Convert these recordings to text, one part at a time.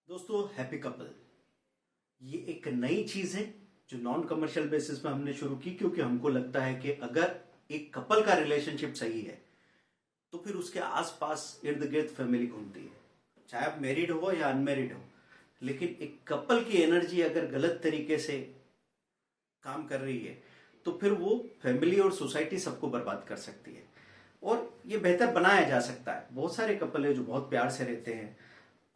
दोस्तों, happy couple ये एक नई चीज है जो नॉन कमर्शियल बेसिस पे हमने शुरू की, क्योंकि हमको लगता है कि अगर एक कपल का रिलेशनशिप सही है तो फिर उसके आसपास इर्द गिर्द फैमिली घूमती है, चाहे आप मैरिड हो या अनमैरिड हो। लेकिन एक कपल की एनर्जी अगर गलत तरीके से काम कर रही है तो फिर वो फैमिली और सोसाइटी सबको बर्बाद कर सकती है। और ये बेहतर बनाया जा सकता है। बहुत सारे कपल है जो बहुत प्यार से रहते हैं,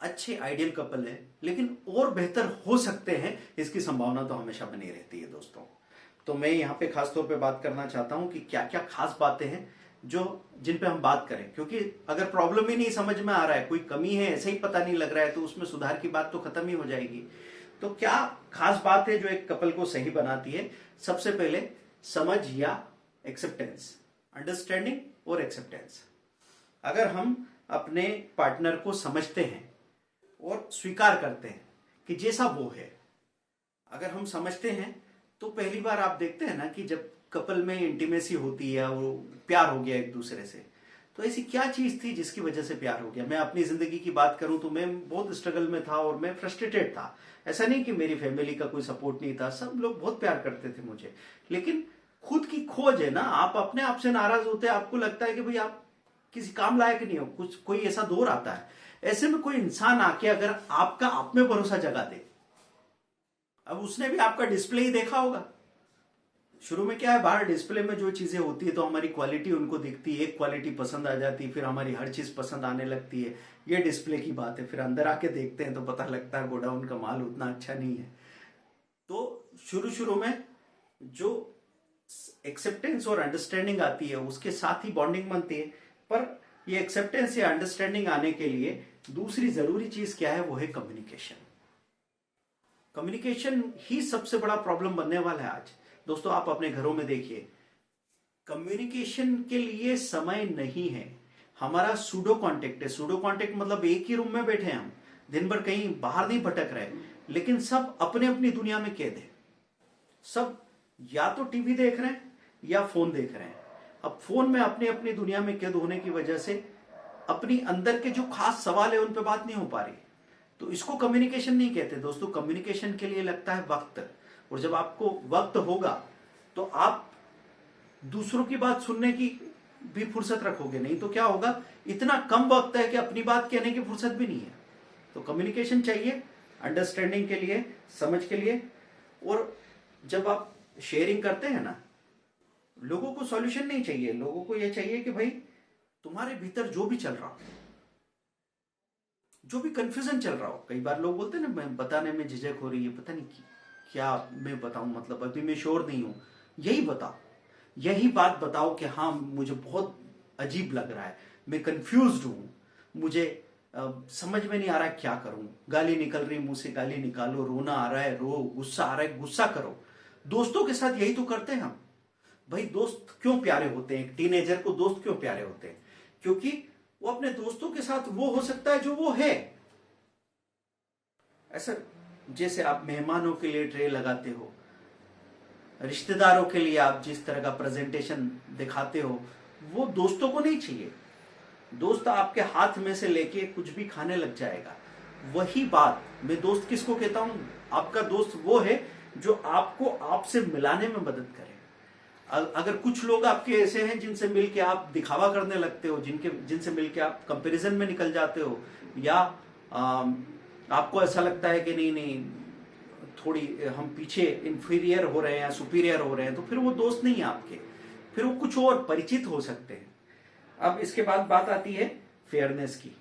अच्छे आइडियल कपल है, लेकिन और बेहतर हो सकते हैं, इसकी संभावना तो हमेशा बनी रहती है दोस्तों। तो मैं यहाँ पे खास तौर पे बात करना चाहता हूँ कि क्या क्या खास बातें हैं जो जिन पे हम बात करें, क्योंकि अगर प्रॉब्लम ही नहीं समझ में आ रहा है, कोई कमी है ऐसे ही पता नहीं लग रहा है, तो उसमें सुधार की बात तो खत्म ही हो जाएगी। तो क्या खास बात है जो एक कपल को सही बनाती है? सबसे पहले समझ या एक्सेप्टेंस, अंडरस्टैंडिंग और एक्सेप्टेंस। अगर हम अपने पार्टनर को समझते हैं और स्वीकार करते हैं कि जैसा वो है, अगर हम समझते हैं तो पहली बार आप देखते हैं ना कि जब कपल में इंटीमेसी होती है, वो प्यार हो गया एक दूसरे से, तो ऐसी क्या चीज थी जिसकी वजह से प्यार हो गया? मैं अपनी जिंदगी की बात करूं तो मैं बहुत स्ट्रगल में था और मैं फ्रस्ट्रेटेड था। ऐसा नहीं कि मेरी फैमिली का कोई सपोर्ट नहीं था, सब लोग बहुत प्यार करते थे मुझे, लेकिन खुद की खोज है ना। आप अपने आप से नाराज होते हैं, आपको लगता है कि भाई आप किसी काम लायक नहीं हो, कुछ कोई ऐसा दौर आता है। ऐसे में कोई इंसान आके अगर आपका आप में भरोसा जगा दे, अब उसने भी आपका डिस्प्ले ही देखा होगा। शुरू में क्या है, बाहर डिस्प्ले में जो चीजें होती है तो हमारी क्वालिटी उनको दिखती है, एक क्वालिटी पसंद आ जाती है, फिर हमारी हर चीज पसंद आने लगती है। ये डिस्प्ले की बात है। फिर अंदर आके देखते हैं तो पता लगता है गोडाउन का माल उतना अच्छा नहीं है। तो शुरू शुरू में जो एक्सेप्टेंस और अंडरस्टैंडिंग आती है उसके साथ ही बॉन्डिंग बनती है। पर ये एक्सेप्टेंस या अंडरस्टैंडिंग आने के लिए दूसरी जरूरी चीज क्या है, वो है कम्युनिकेशन। कम्युनिकेशन ही सबसे बड़ा प्रॉब्लम बनने वाला है आज। दोस्तों, आप अपने घरों में देखिए, कम्युनिकेशन के लिए समय नहीं है। हमारा सूडो कांटेक्ट है। सूडो कांटेक्ट मतलब एक ही रूम में बैठे हैं हम, दिन भर कहीं बाहर नहीं भटक रहे, लेकिन सब अपने अपनी दुनिया में कैद है। सब या तो टीवी देख रहे हैं या फोन देख रहे हैं। अब फोन में अपनी अपनी दुनिया में कैद होने की वजह से अपनी अंदर के जो खास सवाल है उन पे बात नहीं हो पा रही। तो इसको कम्युनिकेशन नहीं कहते दोस्तों। कम्युनिकेशन के लिए लगता है वक्त, और जब आपको वक्त होगा तो आप दूसरों की बात सुनने की भी फुर्सत रखोगे। नहीं तो क्या होगा, इतना कम वक्त है कि अपनी बात कहने की फुर्सत भी नहीं है। तो कम्युनिकेशन चाहिए अंडरस्टैंडिंग के लिए, समझ के लिए। और जब आप शेयरिंग करते हैं ना, लोगों को सॉल्यूशन नहीं चाहिए, लोगों को यह चाहिए कि भाई तुम्हारे भीतर जो भी चल रहा हो, जो भी कंफ्यूजन चल रहा हो। कई बार लोग बोलते हैं ना, मैं बताने में झिझक हो रही है, पता नहीं क्या मैं बताऊं, मतलब अभी मैं श्योर नहीं हूं। यही बताओ, यही बात बताओ कि हाँ मुझे बहुत अजीब लग रहा है, मैं कंफ्यूज्ड हूं, मुझे समझ में नहीं आ रहा है क्या करूं। गाली निकल रही मुंह से, गाली निकालो। रोना आ रहा है, रो। गुस्सा आ रहा है, गुस्सा करो। दोस्तों के साथ यही तो करते हैं हम। भाई दोस्त क्यों प्यारे होते हैं? एक टीनेजर को दोस्त क्यों प्यारे होते हैं? क्योंकि वो अपने दोस्तों के साथ वो हो सकता है जो वो है। ऐसा जैसे आप मेहमानों के लिए ट्रे लगाते हो, रिश्तेदारों के लिए आप जिस तरह का प्रेजेंटेशन दिखाते हो, वो दोस्तों को नहीं चाहिए। दोस्त आपके हाथ में से लेके कुछ भी खाने लग जाएगा। वही बात मैं दोस्त किसको कहता हूं? आपका दोस्त वो है जो आपको आपसे मिलाने में मदद करे। अगर कुछ लोग आपके ऐसे हैं जिनसे मिलके आप दिखावा करने लगते हो, जिनसे मिलके आप कंपैरिजन में निकल जाते हो, या आपको ऐसा लगता है कि नहीं नहीं थोड़ी हम पीछे इंफीरियर हो रहे हैं या सुपीरियर हो रहे हैं, तो फिर वो दोस्त नहीं है आपके, फिर वो कुछ और परिचित हो सकते हैं। अब इसके बाद बात आती है फेयरनेस की।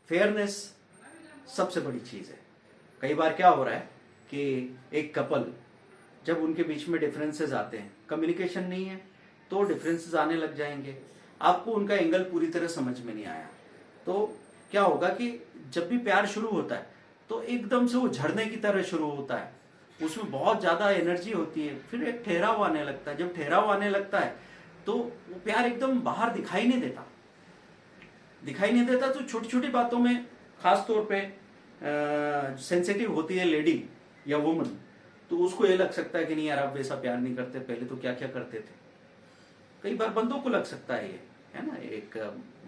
फेयरनेस सबसे बड़ी चीज है। कई बार क्या हो रहा है कि एक कपल, जब उनके बीच में डिफरेंसेस आते हैं, कम्युनिकेशन नहीं है, तो डिफरेंसेस आने लग जाएंगे। आपको उनका एंगल पूरी तरह समझ में नहीं आया, तो क्या होगा कि जब भी प्यार शुरू होता है तो एकदम से वो झरने की तरह शुरू होता है, उसमें बहुत ज्यादा एनर्जी होती है, फिर एक ठहराव आने लगता है। जब ठहराव आने लगता है तो वो प्यार एकदम बाहर दिखाई नहीं देता। तो छोटी छोटी बातों में खास तौर पे सेंसिटिव होती है लेडी या वुमन, तो उसको ये लग सकता है कि नहीं यार आप वैसा प्यार नहीं करते, पहले तो क्या क्या करते थे। कई बार बंदों को लग सकता है ये, है ना। एक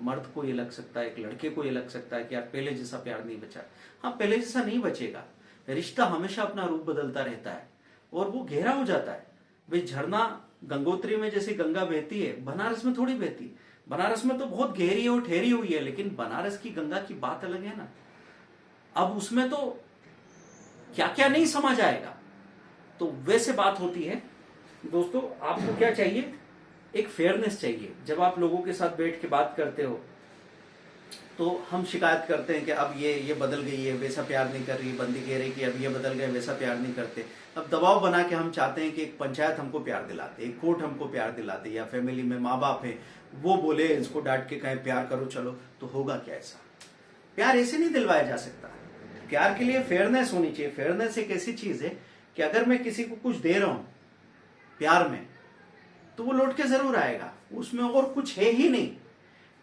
मर्द को ये लग सकता है, एक लड़के को ये लग सकता है कि यार पहले जैसा प्यार नहीं बचा। हाँ, पहले जैसा नहीं बचेगा, रिश्ता हमेशा अपना रूप बदलता रहता है और वो गहरा हो जाता है। भाई झरना गंगोत्री में जैसे गंगा बहती है, बनारस में थोड़ी बहती। बनारस में तो बहुत गहरी और ठहरी हुई है, लेकिन बनारस की गंगा की बात अलग है ना। अब उसमें तो क्या क्या नहीं समझ आएगा। तो वैसे बात होती है दोस्तों। आपको क्या चाहिए? एक फेयरनेस चाहिए। जब आप लोगों के साथ बैठ के बात करते हो तो हम शिकायत करते हैं कि अब ये बदल गई है, वैसा प्यार नहीं कर रही, बंदी कह रही कि अब ये बदल गए, वैसा प्यार नहीं करते। अब दबाव बना के हम चाहते हैं कि एक पंचायत हमको प्यार दिलाते, एक कोर्ट हमको प्यार दिलाते, या फैमिली में माँ बाप है वो बोले इसको डांट के कहें प्यार करो चलो, तो होगा क्या? ऐसा प्यार ऐसे नहीं दिलवाया जा सकता। प्यार के लिए फेयरनेस होनी चाहिए। फेयरनेस एक ऐसी चीज है कि अगर मैं किसी को कुछ दे रहा हूं प्यार में, तो वो लौट के जरूर आएगा, उसमें और कुछ है ही नहीं।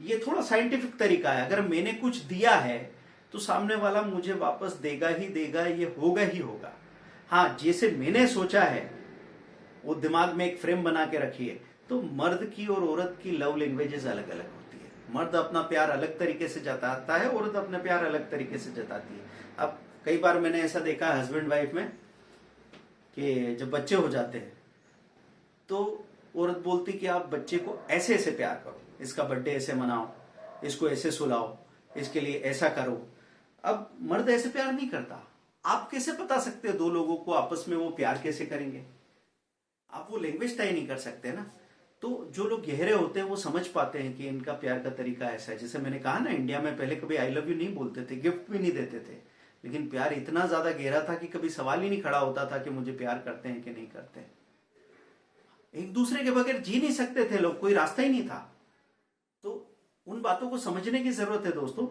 ये थोड़ा साइंटिफिक तरीका है। अगर मैंने कुछ दिया है तो सामने वाला मुझे वापस देगा ही देगा, ये होगा ही होगा। हाँ, जैसे मैंने सोचा है वो दिमाग में एक फ्रेम बना के रखी है। तो मर्द की और औरत की लव लैंग्वेजेस अलग अलग होती है। मर्द अपना प्यार अलग तरीके से जताता है, औरत अपना प्यार अलग तरीके से जताती है। अब कई बार मैंने ऐसा देखा है हस्बैंड वाइफ में कि जब बच्चे हो जाते हैं तो औरत बोलती कि आप बच्चे को ऐसे ऐसे प्यार करो, इसका बर्थडे ऐसे मनाओ, इसको ऐसे सुलाओ, इसके लिए ऐसा करो। अब मर्द ऐसे प्यार नहीं करता। आप कैसे बता सकते हो दो लोगों को आपस में वो प्यार कैसे करेंगे? आप वो लैंग्वेज तय नहीं कर सकते ना। तो जो लोग गहरे होते हैं वो समझ पाते हैं कि इनका प्यार का तरीका ऐसा है। जैसे मैंने कहा ना, इंडिया में पहले कभी आई लव यू नहीं बोलते थे, गिफ्ट भी नहीं देते थे, लेकिन प्यार इतना ज्यादा गहरा था कि कभी सवाल ही नहीं खड़ा होता था कि मुझे प्यार करते हैं कि नहीं करते हैं। एक दूसरे के बगैर जी नहीं सकते थे लोग, कोई रास्ता ही नहीं था। तो उन बातों को समझने की जरूरत है दोस्तों।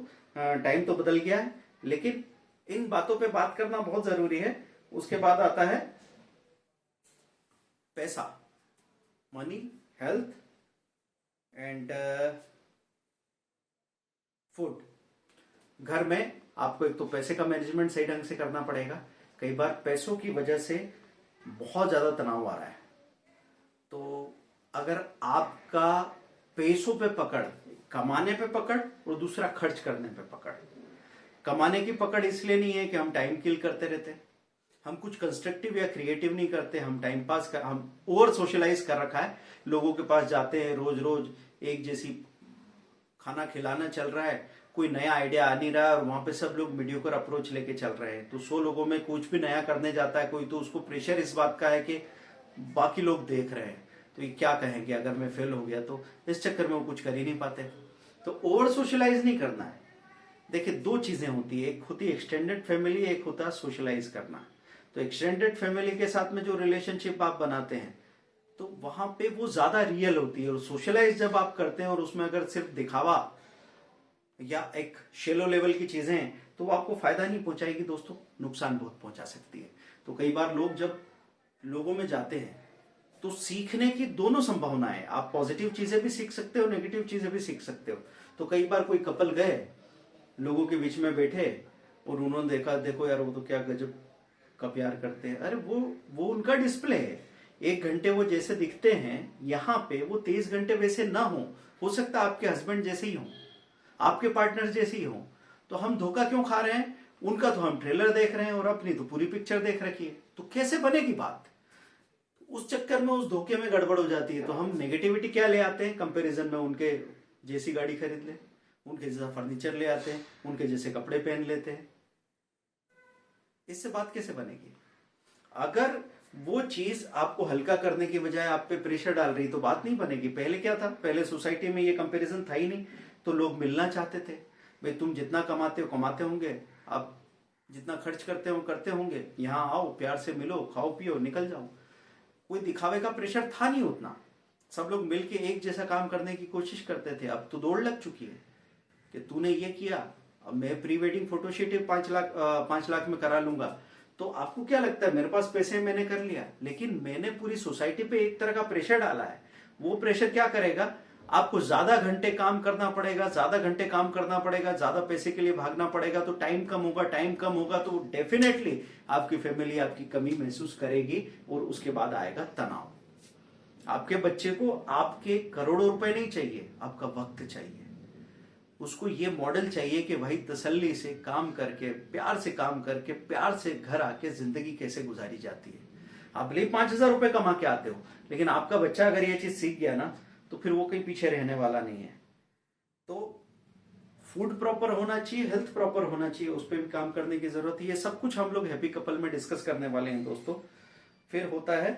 टाइम तो बदल गया है, लेकिन इन बातों पे बात करना बहुत जरूरी है। उसके बाद आता है पैसा, मनी, हेल्थ एंड फूड। घर में आपको एक तो पैसे का मैनेजमेंट सही ढंग से करना पड़ेगा। कई बार पैसों की वजह से बहुत ज्यादा तनाव आ रहा है, तो अगर आपका पैसों पे पकड़, कमाने पे पकड़ और दूसरा खर्च करने पे पकड़। कमाने की पकड़ इसलिए नहीं है कि हम टाइम किल करते रहते, हम कुछ कंस्ट्रक्टिव या क्रिएटिव नहीं करते, हम टाइम पास कर, हम ओवर सोशलाइज कर रखा है। लोगों के पास जाते हैं, रोज रोज एक जैसी खाना खिलाना चल रहा है, कोई नया आइडिया आ नहीं रहा है, और वहां पे सब लोग मीडियोकर अप्रोच लेके चल रहे हैं। तो 100 लोगों में कुछ भी नया करने जाता है कोई, तो उसको प्रेशर इस बात का है कि बाकी लोग देख रहे हैं, तो ये क्या कहेंगे अगर मैं फेल हो गया, तो इस चक्कर में वो कुछ कर ही नहीं पाते। तो ओवर सोशलाइज नहीं करना है। देखिए, दो चीजें होती है, एक होती है एक्सटेंडेड फैमिली, एक होता है सोशलाइज करना। तो एक्सटेंडेड फैमिली के साथ में जो रिलेशनशिप आप बनाते हैं तो वहां पे वो ज्यादा रियल होती है, और सोशलाइज जब आप करते हैं और उसमें अगर सिर्फ दिखावा या एक शेलो लेवल की चीजें हैं तो वो आपको फायदा नहीं पहुंचाएगी दोस्तों, नुकसान बहुत पहुंचा सकती है। तो कई बार लोग जब लोगों में जाते हैं तो सीखने की दोनों संभावनाएं है। आप पॉजिटिव चीजें भी सीख सकते हो, नेगेटिव चीजें भी सीख सकते हो। तो कई बार कोई कपल गए, लोगों के बीच में बैठे और उन्होंने देखा, देखो यार वो तो क्या गजब का प्यार करते हैं। अरे वो उनका डिस्प्ले है। 1 घंटे वो जैसे दिखते हैं यहाँ पे, वो 23 घंटे वैसे ना हो सकता है आपके हस्बैंड जैसे ही हो, आपके पार्टनर जैसे ही हो। तो हम धोखा क्यों खा रहे हैं? उनका तो हम ट्रेलर देख रहे हैं और अपनी तो पूरी पिक्चर देख रखी है। तो कैसे बनेगी बात? उस चक्कर में, उस धोखे में गड़बड़ हो जाती है। तो हम नेगेटिविटी क्या ले आते हैं कंपैरिजन में? उनके जैसी गाड़ी खरीद ले, उनके जैसा फर्नीचर ले आते हैं, उनके जैसे कपड़े पहन लेते हैं। इससे बात कैसे बनेगी? अगर वो चीज आपको हल्का करने की बजाय आप पे प्रेशर डाल रही तो बात नहीं बनेगी। पहले क्या था? पहले सोसाइटी में ये कंपैरिजन था ही नहीं, तो लोग मिलना चाहते थे। भाई तुम जितना कमाते हो कमाते होंगे, आप जितना खर्च करते हो करते होंगे, यहाँ आओ, प्यार से मिलो, खाओ पियो, निकल जाओ। कोई दिखावे का प्रेशर था नहीं उतना। सब लोग मिलके एक जैसा काम करने की कोशिश करते थे। अब तो दौड़ लग चुकी है कि तूने ये किया, अब मैं प्री वेडिंग फोटोशूट 5 लाख में करा लूंगा। तो आपको क्या लगता है? मेरे पास पैसे, मैंने कर लिया, लेकिन मैंने पूरी सोसाइटी पे एक तरह का प्रेशर डाला है। वो प्रेशर क्या करेगा? आपको ज्यादा घंटे काम करना पड़ेगा, ज्यादा घंटे काम करना पड़ेगा, ज्यादा पैसे के लिए भागना पड़ेगा, तो टाइम कम होगा, टाइम कम होगा तो डेफिनेटली आपकी फैमिली आपकी कमी महसूस करेगी और उसके बाद आएगा तनाव। आपके बच्चे को आपके करोड़ों रुपए नहीं चाहिए, आपका वक्त चाहिए। उसको ये मॉडल चाहिए कि भाई तसल्ली से काम करके, प्यार से काम करके, प्यार से घर आके जिंदगी कैसे गुजारी जाती है। आप भले 5,000 रुपए कमा के आते हो, लेकिन आपका बच्चा अगर ये चीज सीख गया ना, तो फिर वो कहीं पीछे रहने वाला नहीं है। तो फूड प्रॉपर होना चाहिए, हेल्थ प्रॉपर होना चाहिए, उस पर भी काम करने की जरूरत है। ये सब कुछ हम लोग हैप्पी कपल में डिस्कस करने वाले हैं दोस्तों। फिर होता है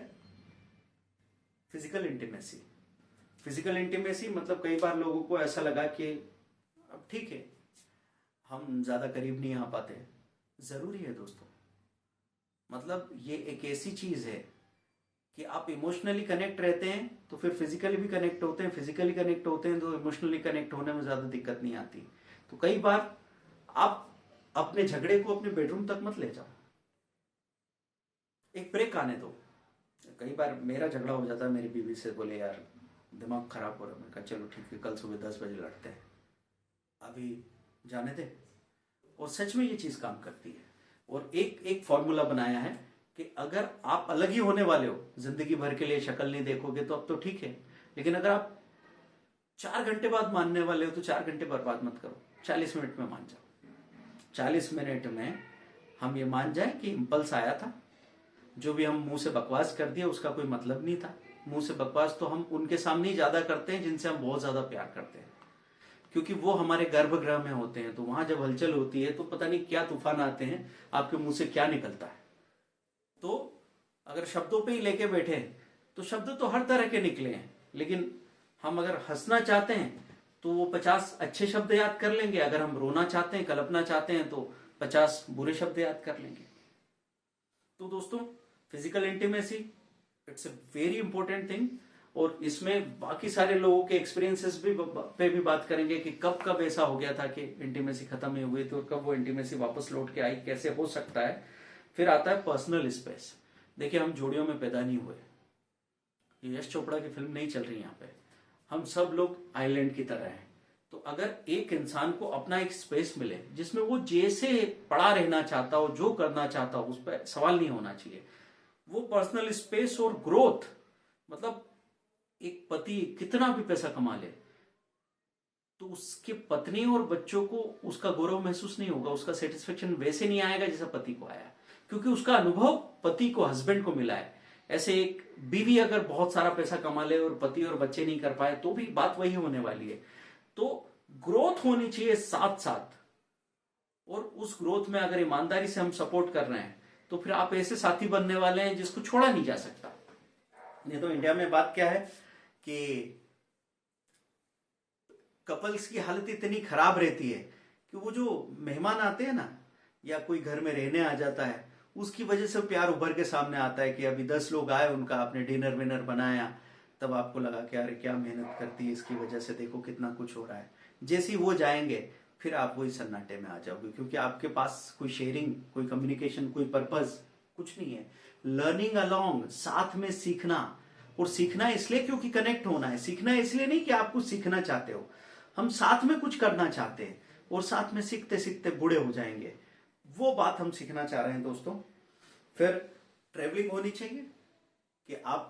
फिजिकल इंटीमेसी। फिजिकल इंटीमेसी मतलब कई बार लोगों को ऐसा लगा कि अब ठीक है, हम ज्यादा करीब नहीं आ पाते। जरूरी है दोस्तों। मतलब ये एक ऐसी चीज है कि आप इमोशनली कनेक्ट रहते हैं तो फिर फिजिकली भी कनेक्ट होते हैं, फिजिकली कनेक्ट होते हैं तो इमोशनली कनेक्ट होने में ज्यादा दिक्कत नहीं आती। तो कई बार आप अपने झगड़े को अपने बेडरूम तक मत ले जाओ, एक ब्रेक आने दो। कई बार मेरा झगड़ा हो जाता है मेरी बीवी से, बोले यार दिमाग खराब हो रहा है। मैंने कहा चलो ठीक है, कल सुबह 10 बजे लड़ते हैं, अभी जाने दे। और सच में ये चीज काम करती है। और एक फॉर्मूला बनाया है कि अगर आप अलग ही होने वाले हो, जिंदगी भर के लिए शक्ल नहीं देखोगे तो अब तो ठीक है, लेकिन अगर आप 4 घंटे बाद मानने वाले हो तो 4 घंटे बर्बाद मत करो, 40 मिनट में मान जाओ। 40 मिनट में हम ये मान जाए कि इंपल्स आया था, जो भी हम मुंह से बकवास कर दिया उसका कोई मतलब नहीं था। मुंह से बकवास तो हम उनके सामने ही ज्यादा करते हैं जिनसे हम बहुत ज्यादा प्यार करते हैं, क्योंकि वो हमारे गर्भगृह में होते हैं। तो वहां जब हलचल होती है तो पता नहीं क्या तूफान आते हैं, आपके मुंह से क्या निकलता है। तो अगर शब्दों पे ही लेके बैठे तो शब्द तो हर तरह के निकले हैं, लेकिन हम अगर हंसना चाहते हैं तो वो 50 अच्छे शब्द याद कर लेंगे, अगर हम रोना चाहते हैं, कल्पना चाहते हैं तो 50 बुरे शब्द याद कर लेंगे। तो दोस्तों physical intimacy it's a very important thing. और इसमें बाकी सारे लोगों के एक्सपीरियंसेस भी पे भी बात करेंगे कि कब कब ऐसा हो गया था कि इंटीमेसी खत्म नहीं हुई थी और कब वो इंटीमेसी वापस लौट के आई, कैसे हो सकता है। फिर आता है पर्सनल स्पेस। देखिए हम जोड़ियों में पैदा नहीं हुए, ये यश चोपड़ा की फिल्म नहीं चल रही यहाँ पे। हम सब लोग आइलैंड की तरह हैं। तो अगर एक इंसान को अपना एक स्पेस मिले जिसमें वो जैसे पड़ा रहना चाहता हो, जो करना चाहता हो, उस पर सवाल नहीं होना चाहिए। वो पर्सनल स्पेस और ग्रोथ, मतलब एक पति कितना भी पैसा कमा ले तो उसके पत्नी और बच्चों को उसका गौरव महसूस नहीं होगा, उसका सेटिस्फेक्शन वैसे नहीं आएगा जैसा पति को आया, क्योंकि उसका अनुभव पति को, हस्बैंड को मिला है। ऐसे एक बीवी अगर बहुत सारा पैसा कमा ले और पति और बच्चे नहीं कर पाए तो भी बात वही होने वाली है। तो ग्रोथ होनी चाहिए साथ साथ, और उस ग्रोथ में अगर ईमानदारी से हम सपोर्ट कर रहे हैं तो फिर आप ऐसे साथी बनने वाले हैं जिसको छोड़ा नहीं जा सकता। नहीं तो इंडिया में बात क्या है कि कपल्स की हालत इतनी खराब रहती है कि वो जो मेहमान आते हैं ना, या कोई घर में रहने आ जाता है, उसकी वजह से प्यार उभर के सामने आता है कि अभी 10 लोग आए, उनका आपने डिनर विनर बनाया, तब आपको लगा कि अरे क्या मेहनत करती है, इसकी वजह से देखो कितना कुछ हो रहा है। जैसे ही वो जाएंगे फिर आप वही सन्नाटे में आ जाओगे, क्योंकि आपके पास कोई शेयरिंग, कोई कम्युनिकेशन, कोई पर्पज कुछ नहीं है। लर्निंग अलोंग, साथ में सीखना, और सीखना इसलिए क्योंकि कनेक्ट होना है। सीखना इसलिए नहीं कि आप कुछ सीखना चाहते हो, हम साथ में कुछ करना चाहते हैं और साथ में सीखते सीखते बूढ़े हो जाएंगे। वो बात हम सीखना चाह रहे हैं दोस्तों। फिर ट्रेवलिंग होनी चाहिए कि आप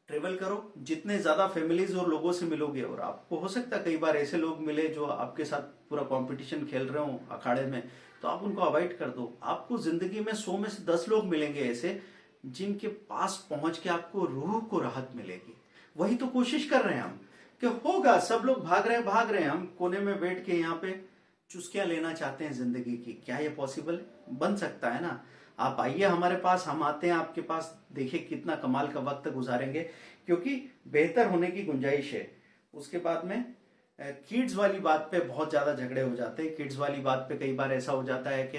ट्रेवल करो, जितने ज्यादा फैमिलीज और लोगों से मिलोगे, और आपको हो सकता है कई बार ऐसे लोग मिले जो आपके साथ पूरा कंपटीशन खेल रहे हो अखाड़े में, तो आप उनको अवॉइड कर दो। आपको जिंदगी में 100 में से 10 लोग मिलेंगे ऐसे जिनके पास पहुंच के आपको रूह को राहत मिलेगी। वही तो कोशिश कर रहे हैं हम कि होगा, सब लोग भाग रहे हैं, हम कोने में बैठ के यहाँ पे चुस्कियां लेना चाहते हैं जिंदगी की। क्या ये पॉसिबल बन सकता है ना? आप आइए हमारे पास, हम आते हैं आपके पास, देखिए कितना कमाल का वक्त गुजारेंगे, क्योंकि बेहतर होने की गुंजाइश है। उसके बाद में किड्स वाली बात पे बहुत ज्यादा झगड़े हो जाते हैं। किड्स वाली बात पे कई बार ऐसा हो जाता है कि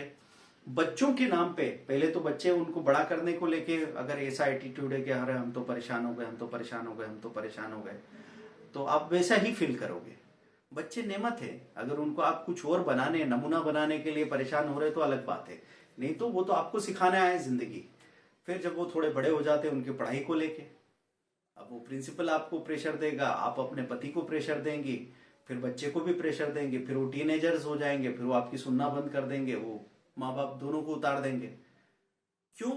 बच्चों के नाम पे, पहले तो बच्चे उनको बड़ा करने को लेके अगर ऐसा एटीट्यूड है कि अरे हम तो परेशान हो गए, हम तो परेशान हो गए, हम तो परेशान हो गए, तो आप वैसा ही फील करोगे। बच्चे नेमत है, अगर उनको आप कुछ और बनाने, नमूना बनाने के लिए परेशान हो रहे तो अलग बात है, नहीं तो वो तो आपको सिखाने आए जिंदगी। फिर जब वो थोड़े बड़े हो जाते हैं उनकी पढ़ाई को लेके, अब वो प्रिंसिपल आपको प्रेशर देगा, आप अपने पति को प्रेशर देंगी, फिर बच्चे को भी प्रेशर देंगे, फिर वो टीनेजर्स हो जाएंगे, फिर वो आपकी सुनना बंद कर देंगे, वो माँ बाप दोनों को उतार देंगे। क्यों?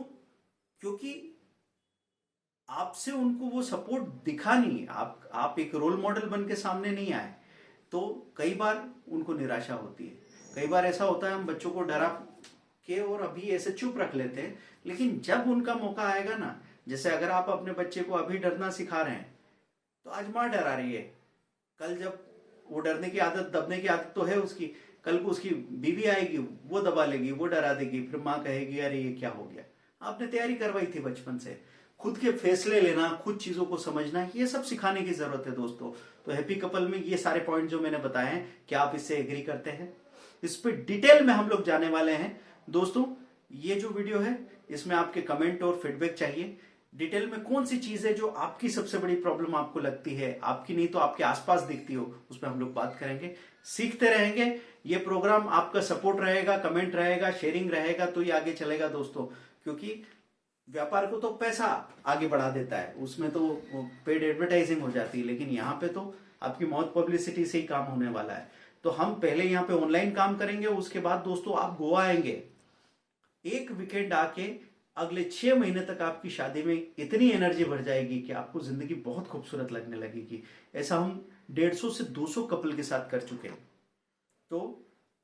क्योंकि आपसे उनको वो सपोर्ट दिखा नहीं, आप एक रोल मॉडल बन के सामने नहीं आए, तो कई बार उनको निराशा होती है। कई बार ऐसा होता है हम बच्चों को डरा के और अभी ऐसे चुप रख लेते हैं, लेकिन जब उनका मौका आएगा ना, जैसे अगर आप अपने बच्चे को अभी डरना सिखा रहे हैं तो आज माँ डरा रही है, कल जब वो डरने की आदत, दबने की आदत तो है उसकी, कल को उसकी बीवी आएगी, वो दबा लेगी, वो डरा देगी, फिर माँ कहेगी अरे ये क्या हो गया। आपने तैयारी करवाई थी बचपन से। खुद के फैसले लेना, खुद चीजों को समझना, ये सब सिखाने की जरूरत है दोस्तों। तो हैप्पी कपल में ये सारे पॉइंट जो मैंने बताए हैं, क्या आप इससे एग्री करते हैं? इस पे डिटेल में हम लोग जाने वाले हैं दोस्तों। ये जो वीडियो है इसमें आपके कमेंट और फीडबैक चाहिए। डिटेल में कौन सी चीज है जो आपकी सबसे बड़ी प्रॉब्लम आपको लगती है, आपकी नहीं तो आपके आसपास दिखती हो, उस पर हम लोग बात करेंगे, सीखते रहेंगे। ये प्रोग्राम आपका सपोर्ट रहेगा, कमेंट रहेगा, शेयरिंग रहेगा तो ये आगे चलेगा दोस्तों। क्योंकि व्यापार को तो पैसा आगे बढ़ा देता है, उसमें तो पेड एडवर्टाइजिंग हो जाती है, लेकिन यहाँ पे तो आपकी मौत पब्लिसिटी से ही काम होने वाला है। तो हम पहले यहाँ पे ऑनलाइन काम करेंगे, उसके बाद दोस्तों आप गोवा आएंगे, एक वीकेंड आके अगले 6 महीने तक आपकी शादी में इतनी एनर्जी भर जाएगी कि आपको जिंदगी बहुत खूबसूरत लगने लगेगी। ऐसा हम 150 से 200 कपल के साथ कर चुके हैं। तो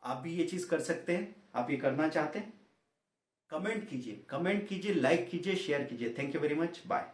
आप भी ये चीज कर सकते हैं। आप ये करना चाहते हैं, कमेंट कीजिए, लाइक कीजिए, शेयर कीजिए। Thank you very much, bye.